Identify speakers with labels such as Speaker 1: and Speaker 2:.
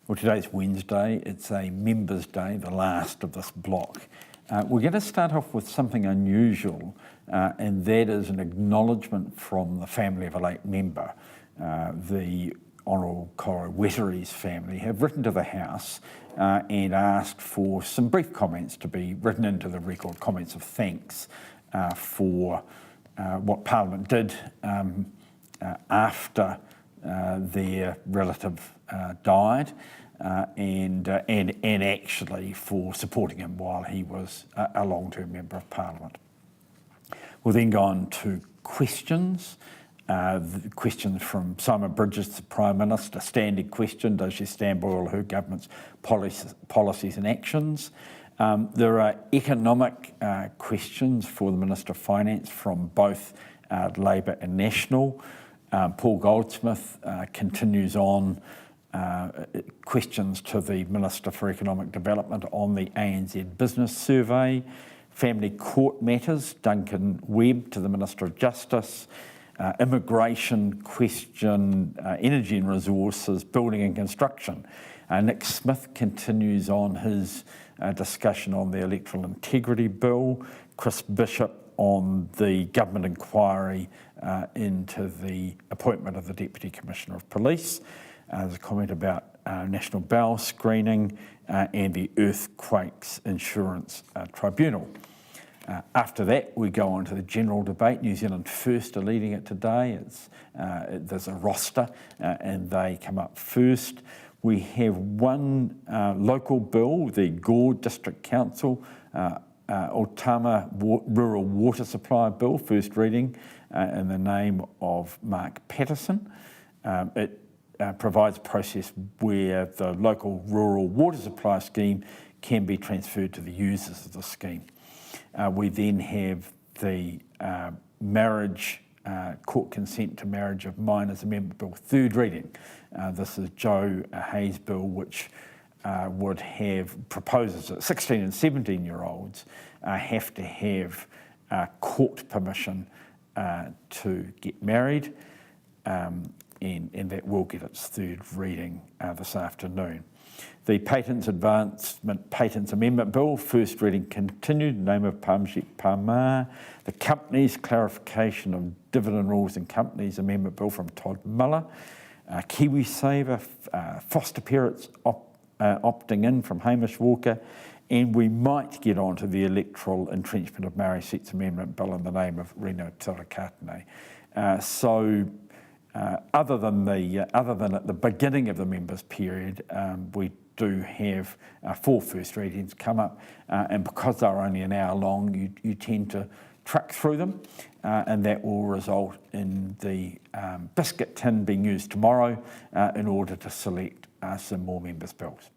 Speaker 1: Well, today's Wednesday. It's a Members' Day, the last of this block. We're going to start off with something unusual, and that is an acknowledgement from the family of a late member. The Honourable Koro Wettery's family have written to the House and asked for some brief comments to be written into the record, comments of thanks for what Parliament did after their relative died, and actually for supporting him while he was a long-term Member of Parliament. We'll then go on to questions. The questions from Simon Bridges, the Prime Minister. Standard question: does she stand by all her government's policies and actions? There are economic questions for the Minister of Finance from both Labour and National. Paul Goldsmith continues on questions to the Minister for Economic Development on the ANZ Business Survey. Family court matters, Duncan Webb to the Minister of Justice. Immigration question, energy and resources, building and construction. Nick Smith continues on his discussion on the Electoral Integrity Bill. Chris Bishop on the government inquiry into the appointment of the Deputy Commissioner of Police. There's a comment about National Bowel screening and the Earthquakes Insurance Tribunal. After that, we go on to the general debate. New Zealand First are leading it today. There's a roster and they come up first. We have one local bill, the Gore District Council, Otama Rural Water Supply Bill, first reading in the name of Mark Patterson. It provides a process where the local rural water supply scheme can be transferred to the users of the scheme. We then have the marriage, court consent to marriage of minors amendment bill, third reading. This is Joe Hayes' bill, which would have proposes that 16 and 17-year-olds have to have court permission to get married, and that will get its third reading this afternoon. The Patents Amendment Bill, first reading continued, name of Parmjit Parmar. The Companies Clarification of Dividend Rules and Companies Amendment Bill from Todd Muller. KiwiSaver, foster parents opting in from Hamish Walker. And we might get onto the Electoral Entrenchment of Maori Seats Amendment Bill in the name of Rino Tirakatene. Other than at the beginning of the members' period, we do have 4 first readings come up, and because they're only an hour long, you tend to truck through them, and that will result in the biscuit tin being used tomorrow in order to select some more members' bills.